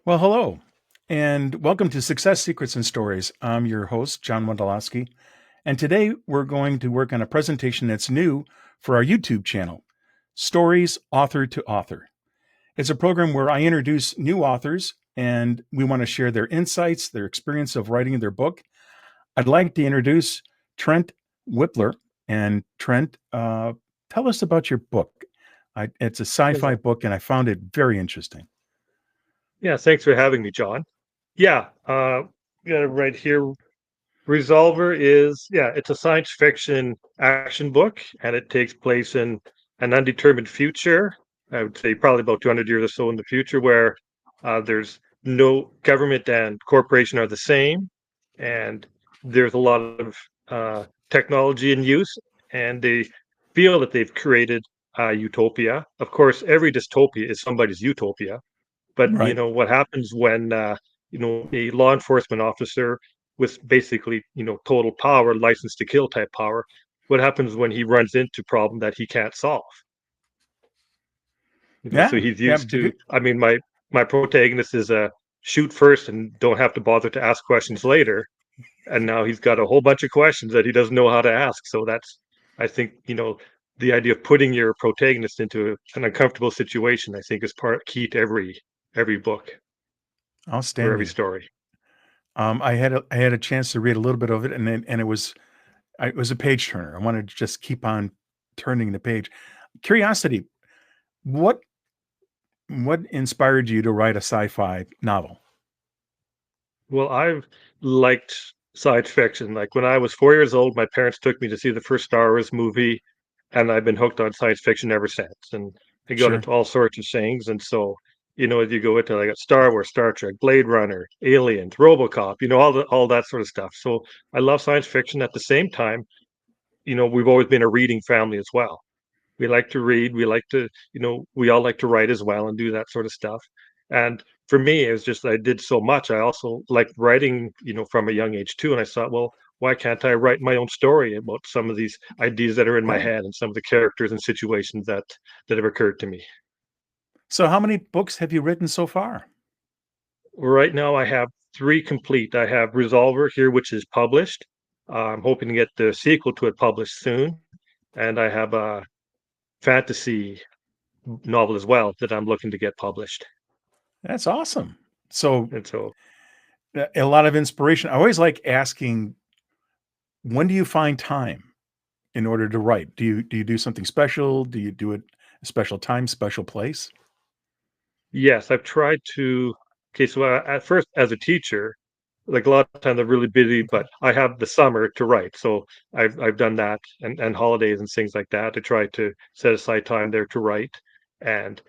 Well, hello, and welcome to Success Secrets and Stories. I'm your host, John Wandolowski, and today we're going to work on a presentation that's new for our YouTube channel, Stories Author to Author. It's a program where I introduce new authors, and we want to share their insights, their experience of writing their book. I'd like to introduce Trent Whippler. And Trent, tell us about your book. It's a sci-fi Yeah, book, and I found it very interesting. yeah, thanks for having me, John. Yeah, got it right here. Resolver is, yeah, it's a science fiction action book, and it takes place in an undetermined future. I would say probably about 200 years or so in the future, where there's no government and corporation are the same, and there's a lot of technology in use, and they feel that they've created a utopia. Of course, every dystopia is somebody's utopia. But Right. what happens when a law enforcement officer with basically total power, license to kill type power? What happens when he runs into problem that he can't solve? So Yeah. he's Yeah. used to. I mean, my protagonist is a shoot first and don't have to bother to ask questions later, and now he's got a whole bunch of questions that he doesn't know how to ask. So that's, I think, the idea of putting your protagonist into an uncomfortable situation, I think, is part key to every book or every Outstanding. story. I had a chance to read a little bit of it, and it was a page turner. I wanted to just keep on turning the page. Curiosity, what what inspired you to write a sci-fi novel? Well, I've liked science fiction. Like when I was 4 years old, my parents took me to see the first Star Wars movie, and I've been hooked on science fiction ever since. And I got Sure. into all sorts of things. And so, as you go into like Star Wars, Star Trek, Blade Runner, Aliens, RoboCop, all that sort of stuff. So I love science fiction. At the same time, we've always been a reading family as well. We like to read. We like to, we all like to write as well and do that sort of stuff. And for me, it was just I did so much. I also liked writing, from a young age too. And I thought, well, why can't I write my own story about some of these ideas that are in my Right. head and some of the characters and situations that have occurred to me? So how many books have you written so far? Right now, I have three complete. I have Resolver here, which is published. I'm hoping to get the sequel to it published soon, and I have a fantasy novel as well that I'm looking to get published. That's awesome. So And so a lot of inspiration. I always like asking, when do you find time in order to write? Do you do something special? Do you do it a special time, special place? yes, I've tried to. Okay, so at first, as a teacher, like a lot of times I'm really busy, but Okay. I have the summer to write. So I've done that and holidays and things like that to try to set aside time there to write. And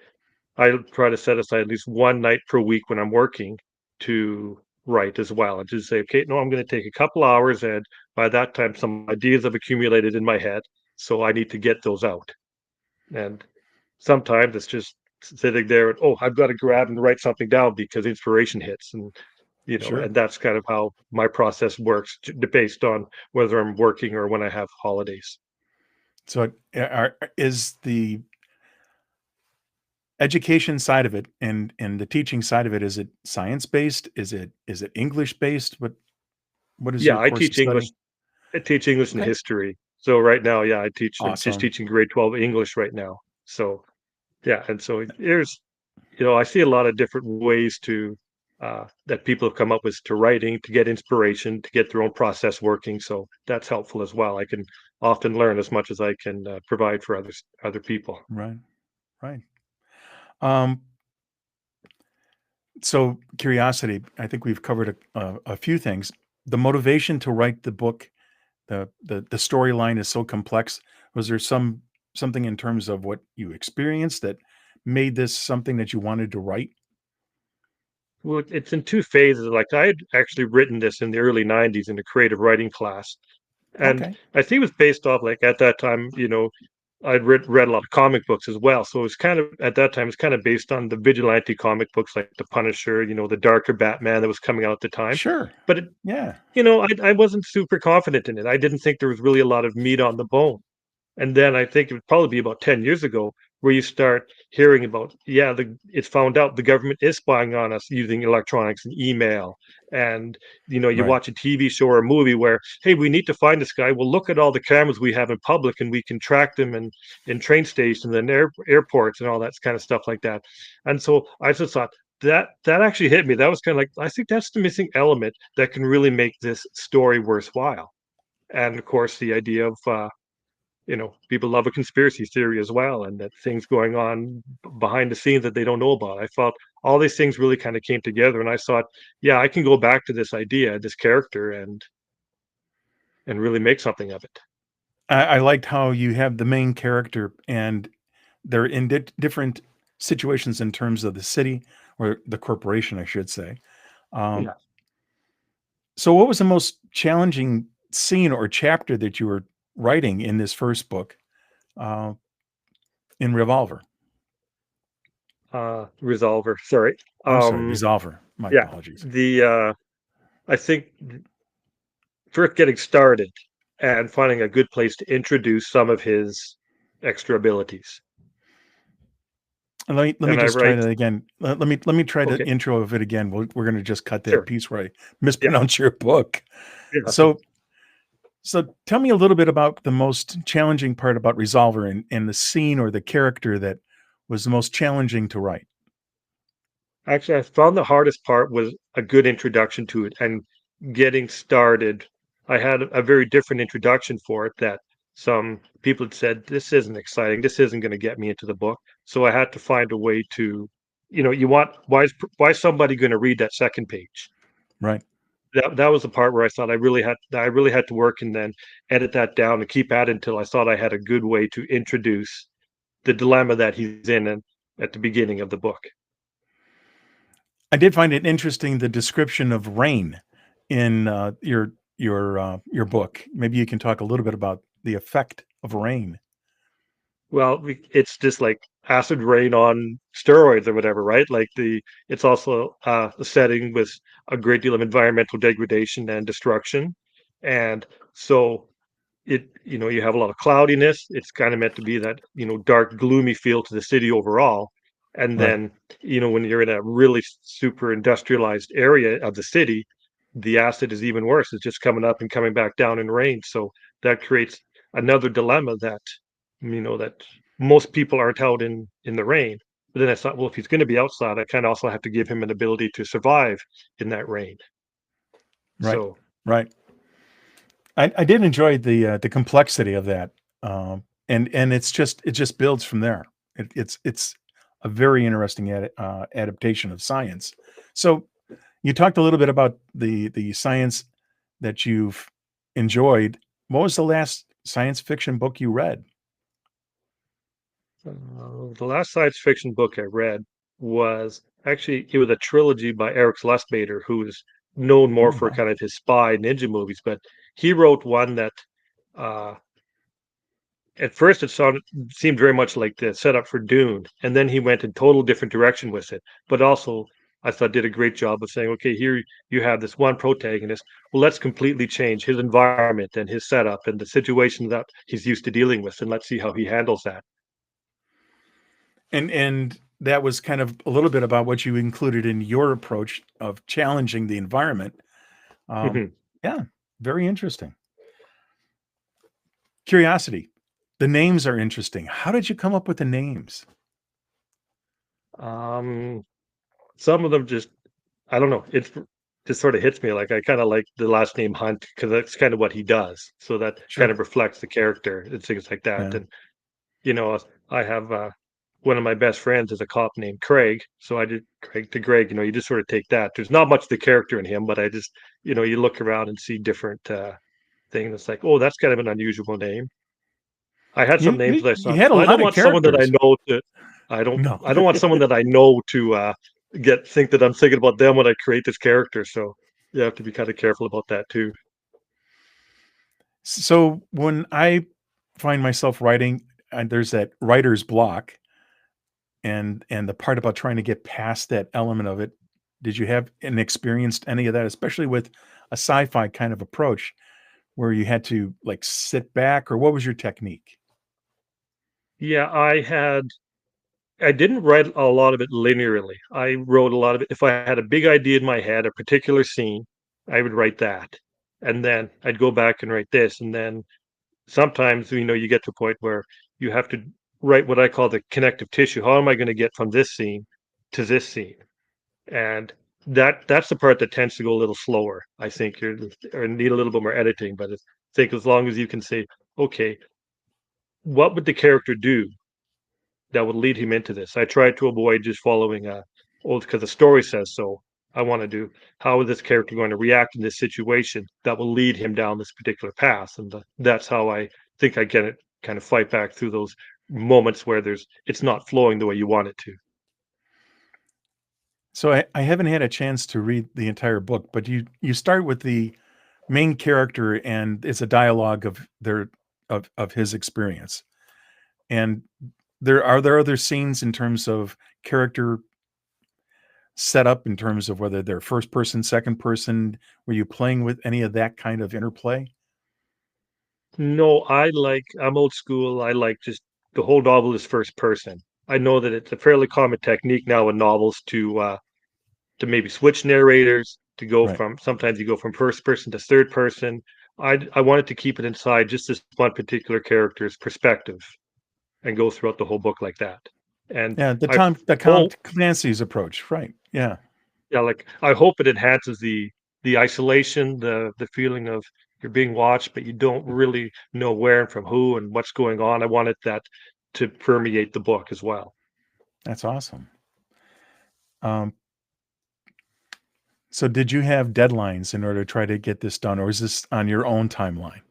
I try to set aside at least one night per week when I'm working to write as well. And just say, okay, no, I'm going to take a couple hours, and by that time, some ideas have accumulated in my head, so I need to get those out. And sometimes it's just sitting there and, oh, I've got to grab and write something down because inspiration hits. And, Sure. and that's kind of how my process works based on whether I'm working or when I have holidays. So is the education side of it and the teaching side of it, is it science based? Is it English based? What is Yeah, your course of study? I teach English and Okay. history. So right now, yeah, I'm just Awesome. teaching grade 12 English right now. So yeah, and so there's, I see a lot of different ways to that people have come up with to writing, to get inspiration, to get their own process working. So that's helpful as well. I can often learn as much as I can provide for other people. Right. Right. Um, so curiosity, I think we've covered a few things. The motivation to write the book, the storyline is so complex. Was there something in terms of what you experienced that made this something that you wanted to write? Well, it's in two phases. Like I had actually written this in the early '90s in a creative writing class, and Okay. I think it was based off like at that time, I'd read a lot of comic books as well. So it was kind of at that time, it's kind of based on the vigilante comic books like The Punisher, the darker Batman that was coming out at the time. Sure. But Yeah. I wasn't super confident in it. I didn't think there was really a lot of meat on the bone. And then I think it would probably be about 10 years ago. where you start hearing about, yeah, it's found out the government is spying on us using electronics and email. And, you Right. watch a TV show or a movie where, hey, we need to find this guy. Well, look at all the cameras we have in public and we can track them in train stations and airports and all that kind of stuff like that. And so I just thought that actually hit me. That was kind of like, I think that's the missing element that can really make this story worthwhile. And of course, the idea of, people love a conspiracy theory as well, and that things going on behind the scenes that they don't know about. I felt all these things really kind of came together, and I thought, yeah, I can go back to this idea, this character, and really make something of it. I liked how you have the main character and they're in different situations in terms of the city or the corporation, I should say. Um, Yeah. so, what was the most challenging scene or chapter that you were writing in this first book uh, in Revolver? Resolver. Sorry. I'm sorry, Um, Resolver. My yeah. apologies. I think first getting started and finding a good place to introduce some of his extra abilities. And let me And I just try write, that again. Let me try the okay, intro of it again. We're going to just cut that sure. piece where I Yeah. mispronounce your book. Yeah. So so tell me a little bit about the most challenging part about Resolver and the scene or the character that was the most challenging to write. Actually, I found the hardest part was a good introduction to it and getting started. I had a very different introduction for it that some people had said, this isn't exciting. This isn't going to get me into the book. So I had to find a way to, why is somebody going to read that second page? Right. That was the part where I really had to work and then edit that down and keep at it until I thought I had a good way to introduce the dilemma that he's in at the beginning of the book. I did find it interesting the description of rain in your book. Maybe you can talk a little bit about the effect of rain. Well, it's just like acid rain on steroids or whatever, right? It's also a setting with a great deal of environmental degradation and destruction. And so you have a lot of cloudiness. It's kind of meant to be that, dark, gloomy feel to the city overall. And Right. then, when you're in a really super industrialized area of the city, the acid is even worse. It's just coming up and coming back down in rain. So that creates another dilemma that most people aren't out in the rain. But then I thought, well, if he's going to be outside, I kind of also have to give him an ability to survive in that rain. Right. So Right. I did enjoy the complexity of that, and it just builds from there. It's a very interesting adaptation of science. So you talked a little bit about the science that you've enjoyed. What was the last science fiction book you read? the last science fiction book I read it was a trilogy by Eric Lustbader, who is known more Oh, for wow. kind of his spy ninja movies, but he wrote one that uh, at first seemed very much like the setup for Dune, and then he went in total different direction with it. But also, I thought did a great job of saying, okay, here you have this one protagonist. Well, let's completely change his environment and his setup and the situation that he's used to dealing with, and let's see how he handles that. And that was kind of a little bit about what you included in your approach of challenging the environment. Um, Mhm. yeah, very interesting. Curiosity. The names are interesting. How did you come up with the names? Um, some of them just I don't know. It's just sort of hits me. Like I kind of like the last name Hunt because that's kind of what he does. So that kind Sure. of reflects the character and things like that. Yeah. And you know, I have one of my best friends is a cop named Craig. So I did Craig to Greg. You just sort of take that. There's not much of the character in him, but I just you look around and see different things. It's like, oh, that's kind of an unusual name. I had some You names you that I you thought, had a well, I don't lot of want someone that I characters. know to. I don't. No. I don't want someone that I know to get think that I'm thinking about them when I create this character. So you have to be kind of careful about that too. So when I find myself writing, and there's that writer's block, and the part about trying to get past that element of it. Did you have and experienced any of that, especially with a sci-fi kind of approach where you had to like sit back, or what was your technique? Yeah, I had. I didn't write a lot of it linearly. I wrote a lot of it. If I had a big idea in my head, a particular scene, I would write that. And then I'd go back and write this. And then sometimes, you get to a point where you have to write what I call the connective tissue. How am I going to get from this scene to this scene? And that's the part that tends to go a little slower. I think or need a little bit more editing. But I think as long as you can say, okay, what would the character do that would lead him into this? I try to avoid just following because the story says so. I want to do how is this character going to react in this situation that will lead him down this particular path, and that's how I think I get it. Kind of fight back through those moments where it's not flowing the way you want it to. So I haven't had a chance to read the entire book, but you start with the main character and it's a dialogue of his experience. And there other scenes in terms of character set up in terms of whether they're first person, second person? Were you playing with any of that kind of interplay? No, I'm old school. I like just the whole novel is first person. I know that it's a fairly common technique now in novels to maybe switch narrators, to go Right. from sometimes you go from first person to third person. I wanted to keep it inside just this one particular character's perspective and go throughout the whole book like that. And Yeah, I The Tom hope, Clancy's approach, right? Yeah, yeah, like I hope it enhances the isolation, the feeling of you're being watched, but you don't really know where and from who and what's going on. I wanted that to permeate the book as well. that's awesome. Um, so, did you have deadlines in order to try to get this done, or is this on your own timeline?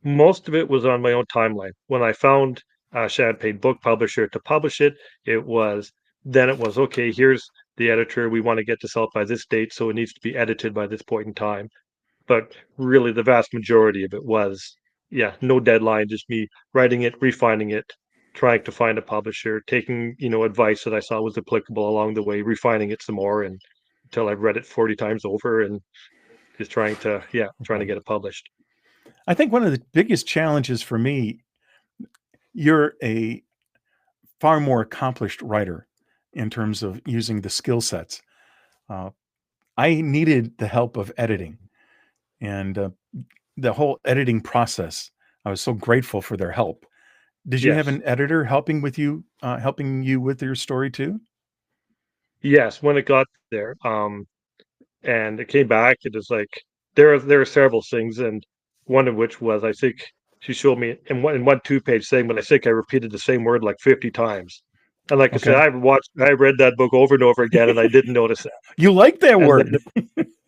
Most of it was on my own timeline. When I found a Champagne book publisher to publish it, it was okay, here's the editor. We want to get this out by this date, so it needs to be edited by this point in time. But really, the vast majority of it was, yeah, no deadline, just me writing it, refining it, trying to find a publisher, taking, advice that I saw was applicable along the way, refining it some more and until I've read it 40 times over and just trying to Okay. get it published. I think one of the biggest challenges for me, you're a far more accomplished writer in terms of using the skill sets. Uh, I needed the help of editing and the whole editing process. I was so grateful for their help. Did you have Yes. an editor helping you with your story too? Yes, when it got there, and it came back, it was like there are several things, and one of which was I think she showed me in one two-page thing, but I think I repeated the same word like 50 times. And like I said, Okay. I read that book over and over again, and I didn't notice that. You like that And then word.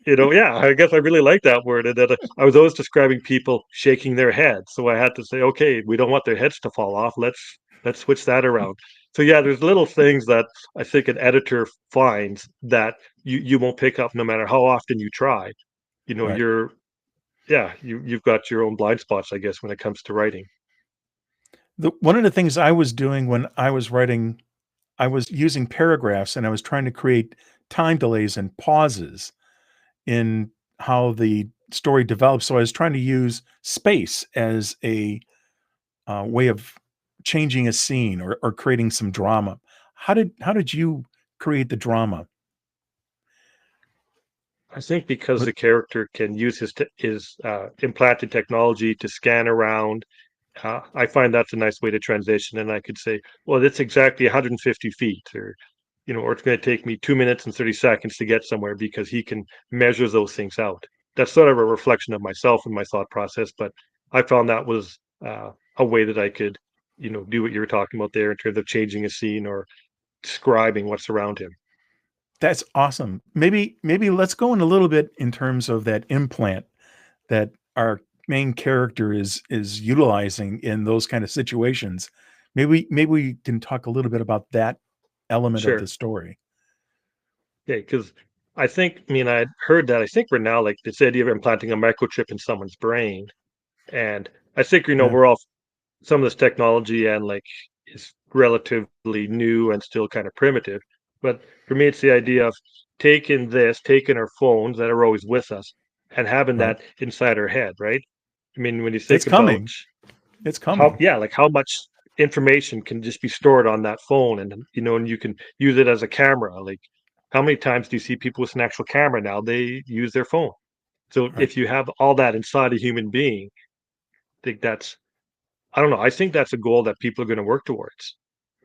yeah, I guess I really like that word. And then I was always describing people shaking their heads, so I had to say, okay, we don't want their heads to fall off. Let's switch that around. So yeah, there's little things that I think an editor finds that you won't pick up no matter how often you try. You know, Right. you're yeah, you've got your own blind spots, I guess, when it comes to writing. One of the things I was doing when I was writing, I was using paragraphs and I was trying to create time delays and pauses in how the story develops. So I was trying to use space as a way of changing a scene or creating some drama. How did you create the drama? I think because With the character can use his implanted technology to scan around. I find that's a nice way to transition, and I could say, well, that's exactly 150 feet, or it's going to take me 2 minutes and 30 seconds to get somewhere because he can measure those things out. That's sort of a reflection of myself and my thought process, but I found that was a way that I could, do what you were talking about there in terms of changing a scene or describing what's around him. That's awesome. Maybe let's go in a little bit in terms of that implant that our main character is utilizing in those kind of situations. Maybe we can talk a little bit about that element of the Sure. story. Yeah, because I'd heard that. I think we're now like this idea of implanting a microchip in someone's brain. And I think, Yeah. we're all some of this technology and like is relatively new and still kind of primitive. But for me, it's the idea of taking our phones that are always with us and having Right. that inside our head, right? I mean, when you It's think about coming. It's how, coming. yeah, like how much information can just be stored on that phone, and and you can use it as a camera. Like, how many times do you see people with an actual camera now? They use their phone. So Right. if you have all that inside a human being, I think that's I don't know. I think that's a goal that people are going to work towards.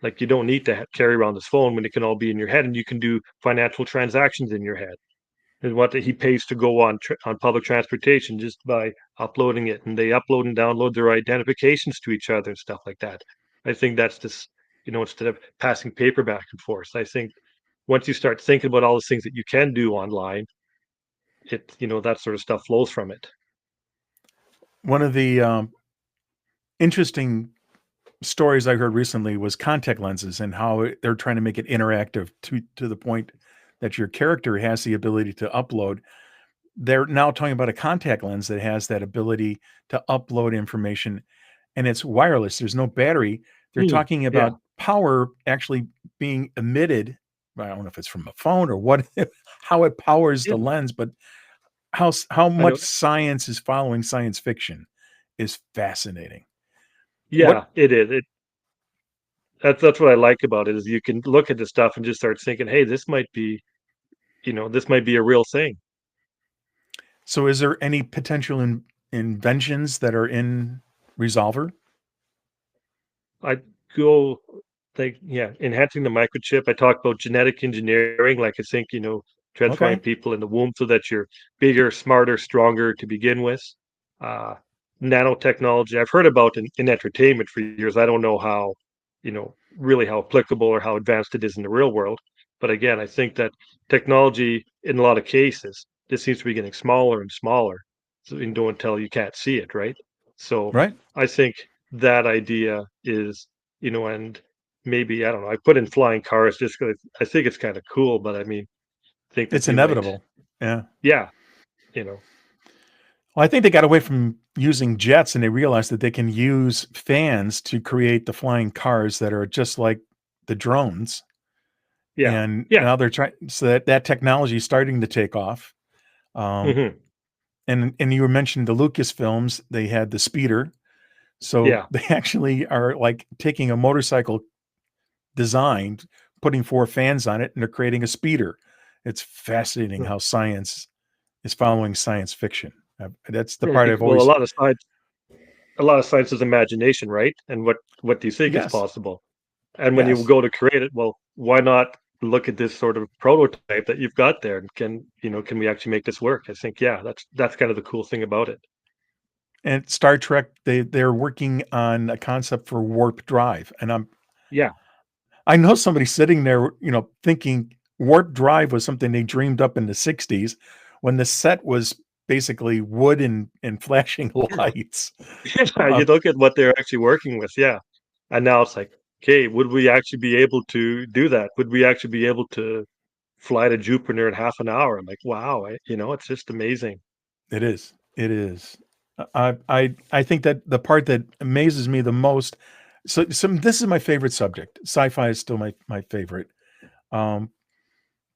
Like, you don't need to carry around this phone when it can all be in your head, and you can do financial transactions in your head. And what he pays to go on on public transportation just by uploading it, and they upload and download their identifications to each other and stuff like that. I think that's just instead of passing paper back and forth. I think once you start thinking about all the things that you can do online, that sort of stuff flows from it. One of the interesting stories I heard recently was contact lenses and how they're trying to make it interactive to the point that your character has the ability to upload. They're now talking about a contact lens that has that ability to upload information, and it's wireless. There's no battery. They're Mm, talking yeah, about power actually being emitted. I don't know if it's from a phone or what, how it powers yeah, the lens, but how I know. much science is following science fiction is fascinating. What Yeah, it is. That's what I like about it is you can look at the stuff and just start thinking, hey, this might be a real thing. So is there any potential inventions that are in Resolver? I go like, yeah, enhancing the microchip. I talk about genetic engineering, like I think, transferring Okay. people in the womb so that you're bigger, smarter, stronger to begin with. Uh, Nanotechnology, I've heard about in entertainment for years. I don't know how, really how applicable or how advanced it is in the real world. But again, I think that technology, in a lot of cases, just seems to be getting smaller and smaller. So you don't until you can't see it, right? So Right. I think that idea is, and maybe, I don't know, I put in flying cars just because I think it's kind of cool, but I mean, I think that It's we might, inevitable. Yeah. yeah, you know, Well, I think they got away from using jets and they realized that they can use fans to create the flying cars that are just like the drones. yeah, And yeah, now they're trying, so that technology is starting to take off. Um, hmm, and you mentioned the Lucasfilms, they had the speeder. So yeah, they actually are like taking a motorcycle designed, putting 4 fans on it, and they're creating a speeder. It's fascinating mm, how science is following science fiction. That's the yeah, part I've well, always a lot of science is imagination, right? And what do you think is yes, possible? And when you yes. go to create it, well, why not look at this sort of prototype that you've got there? And can we actually make this work? I think, yeah, that's kind of the cool thing about it. And Star Trek, they're working on a concept for warp drive, and Yeah. I know somebody sitting there, thinking warp drive was something they dreamed up in the '60s when the set was basically wood and flashing lights. Yeah, Uh, you look at what they're actually working with, yeah. And now it's like, okay, would we actually be able to do that? Would we actually be able to fly to Jupiter in half an hour? I'm like, wow, it's just amazing. it is. It is. I think that the part that amazes me the most. So this is my favorite subject. Sci-fi is still my favorite. Um,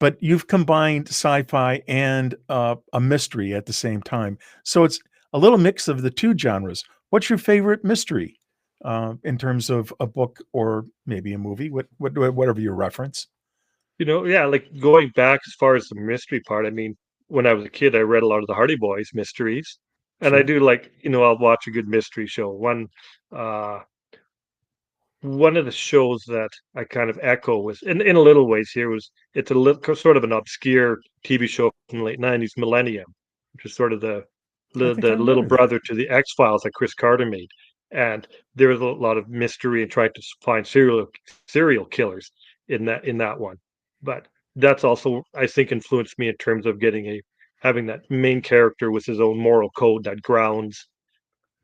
but you've combined sci-fi and a mystery at the same time. So it's a little mix of the two genres. What's your favorite mystery in terms of a book or maybe a movie? Whatever your reference. Yeah, like going back as far as the mystery part, I mean, when I was a kid, I read a lot of the Hardy Boys mysteries. And I Sure. do like, I'll watch a good mystery show. Uh One of the shows that I kind of echo was in a little ways here was it's a little sort of an obscure TV show from the late '90s, Millennium, which is sort of I think the I heard little of that. brother to the X-Files that Chris Carter made. And there was a lot of mystery and trying to find serial killers in that one. But that's also, I think, influenced me in terms of having that main character with his own moral code that grounds,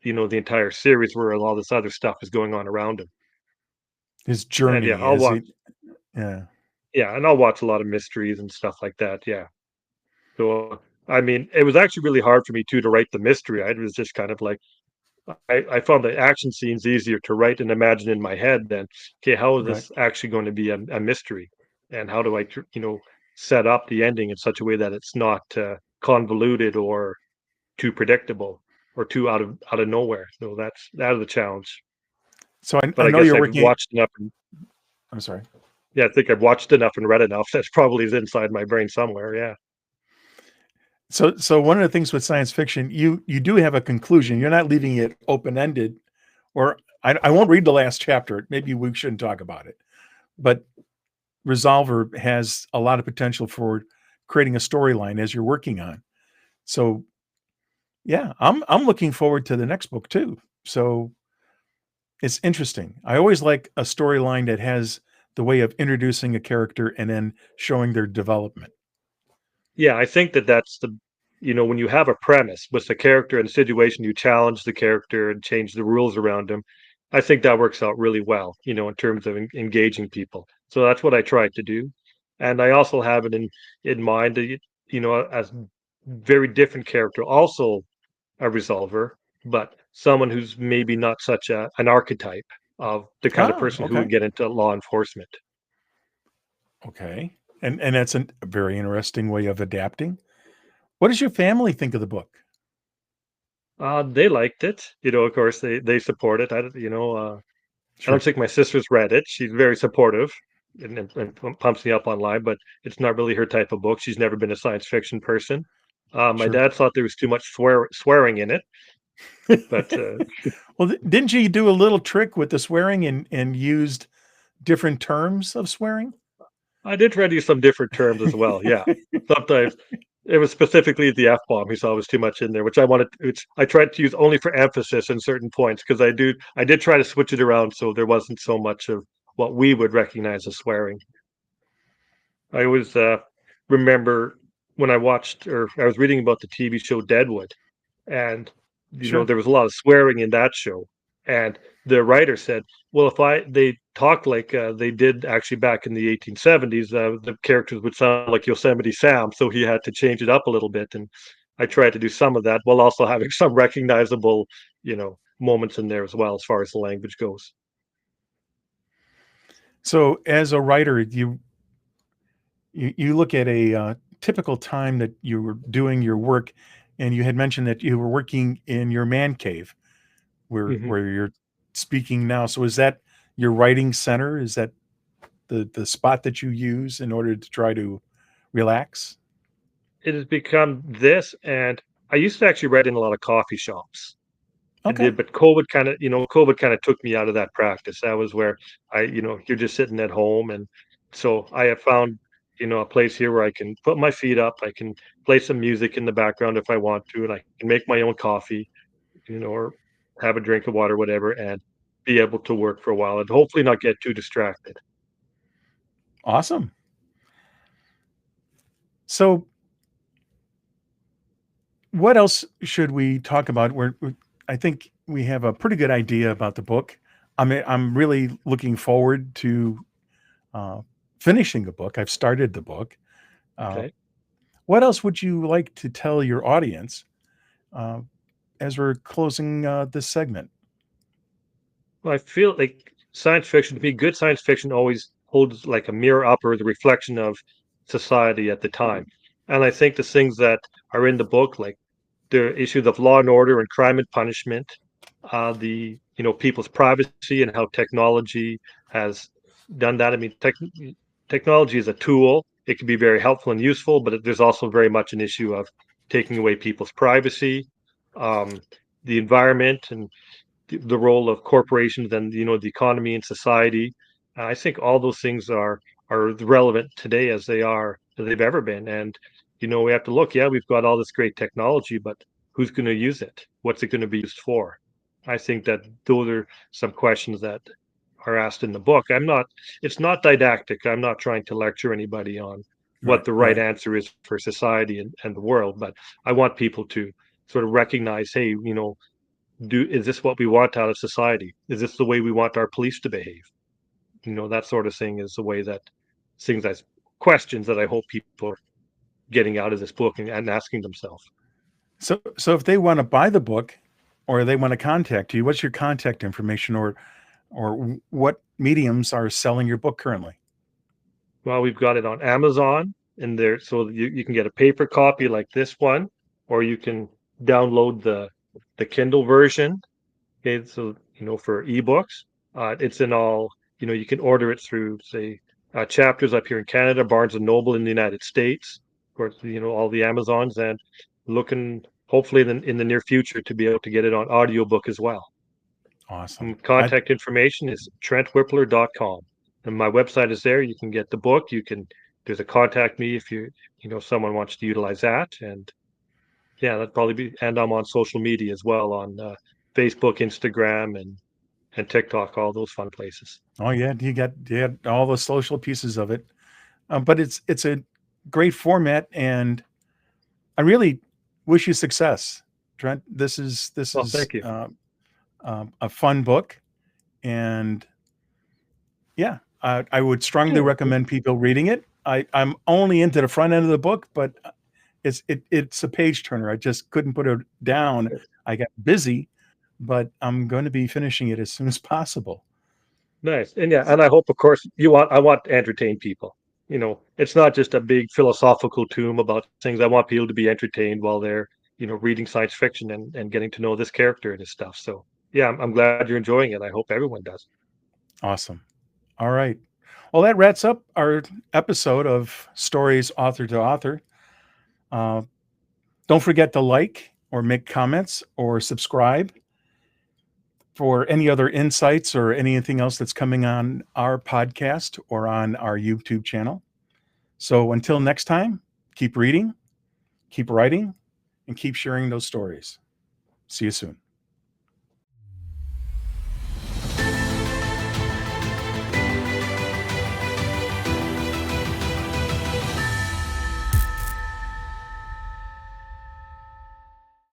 the entire series where all this other stuff is going on around him. His And yeah, journey I'll as watch. he, yeah, Yeah, and I'll watch a lot of mysteries and stuff like that, yeah. So, I mean, it was actually really hard for me too to write the mystery. I was just kind of like I found the action scenes easier to write and imagine in my head than, okay, how is right. this actually going to be a mystery? And how do I, set up the ending in such a way that it's not convoluted or too predictable or too out of nowhere. So that's the challenge. So But I I know guess you're I've working. watched enough. And, I'm sorry. yeah, I think I've watched enough and read enough. That's probably is inside my brain somewhere. Yeah. So one of the things with science fiction, you do have a conclusion. You're not leaving it open ended, or I won't read the last chapter. Maybe we shouldn't talk about it. But Resolver has a lot of potential for creating a storyline as you're working on. So yeah, I'm looking forward to the next book too. So it's interesting. I always like a storyline that has the way of introducing a character and then showing their development. Yeah, I think that that's the when you have a premise with the character and situation, you challenge the character and change the rules around him. I think that works out really well, in terms of engaging people. So that's what I tried to do. And I also have it in mind that as very different character, also a resolver, but someone who's maybe not such an archetype of the kind of person who Okay. would get into law enforcement. Okay. And that's a very interesting way of adapting. What does your family think of the book? They liked it. Of course, they support it. I don't Sure. think my sister's read it. She's very supportive and pumps me up online, but it's not really her type of book. She's never been a science fiction person. My Sure. dad thought there was too much swearing in it, but Well, didn't you do a little trick with the swearing and used different terms of swearing? I did try to use some different terms as well. Yeah, sometimes it was specifically the F bomb. He saw was too much in there, which I tried to use only for emphasis in certain points because I did try to switch it around so there wasn't so much of what we would recognize as swearing. I always remember when I watched or I was reading about the TV show Deadwood, and Sure. there was a lot of swearing in that show. And the writer said, "Well, if they talked like they did actually back in the 1870s, the characters would sound like Yosemite Sam." So he had to change it up a little bit, and I tried to do some of that while also having some recognizable, moments in there as well as far as the language goes. So as a writer, you look at a typical time that you were doing your work, and you had mentioned that you were working in your man cave Mhm. where you're speaking now. So is that your writing center? Is that the spot that you use in order to try to relax? It has become this, and I used to actually write in a lot of coffee shops. I Okay, did, but COVID kind of took me out of that practice. That was where you're just sitting at home, and so I have found, a place here where I can put my feet up. I can play some music in the background if I want to, and I can make my own coffee, or have a drink of water, whatever, and be able to work for a while and hopefully not get too distracted. awesome. So what else should we talk about? I think we have a pretty good idea about the book. I'm really looking forward to uh, finishing the book. I've started the book. Uh, Okay. what else would you like to tell your audience uh, as we're closing this segment? Well, I feel like science fiction, to be good science fiction always holds like a mirror up or the reflection of society at the time. And I think the things that are in the book, like the issues of law and order and crime and punishment, the people's privacy and how technology has done that. I mean, technology is a tool. It can be very helpful and useful, but there's also very much an issue of taking away people's privacy, um, the environment, and the role of corporations and the economy and society. I think all those things are relevant today as they've ever been. And we have to look. Yeah, we've got all this great technology, but who's going to use it? What's it going to be used for? I think that those are some questions that are asked in the book. I'm not. It's not didactic. I'm not trying to lecture anybody on what Right, the right right. answer is for society and the world, but I want people to sort of recognize, hey, do is this what we want out of society? Is this the way we want our police to behave? That sort of thing is the way that things as questions that I hope people are getting out of this book and asking themselves. So if they want to buy the book or they want to contact you, what's your contact information or what mediums are selling your book currently? Well, we've got it on Amazon and there so you can get a paper copy like this one, or you can download the Kindle version. Okay, so for ebooks. It's in all, you can order it through, say, Chapters up here in Canada, Barnes and Noble in the United States, of course, all the Amazons, and looking hopefully in the near future to be able to get it on audiobook as well. Awesome. Contact information is trentwhippler.com. And my website is there. You can get the book. There's a contact me if someone wants to utilize that. And yeah, that'd probably be, and I'm on social media as well on Facebook, Instagram, and TikTok, all those fun places. Oh yeah, you got all the social pieces of it, but it's a great format, and I really wish you success, Trent. This Well, is thank you. a fun book, and yeah, I would strongly Yeah, recommend people reading it. I'm only into the front end of the book, but it's a page turner. I just couldn't put it down. I got busy, but I'm going to be finishing it as soon as possible. nice. And yeah, and I hope, of course, I want to entertain people. It's not just a big philosophical tome about things. I want people to be entertained while they're, reading science fiction and getting to know this character and his stuff. So yeah, I'm glad you're enjoying it. I hope everyone does. Awesome. All right. Well, that wraps up our episode of Stories Author to Author. Uh, don't forget to like or make comments or subscribe for any other insights or anything else that's coming on our podcast or on our YouTube channel. So until next time, keep reading, keep writing, and keep sharing those stories. See you soon.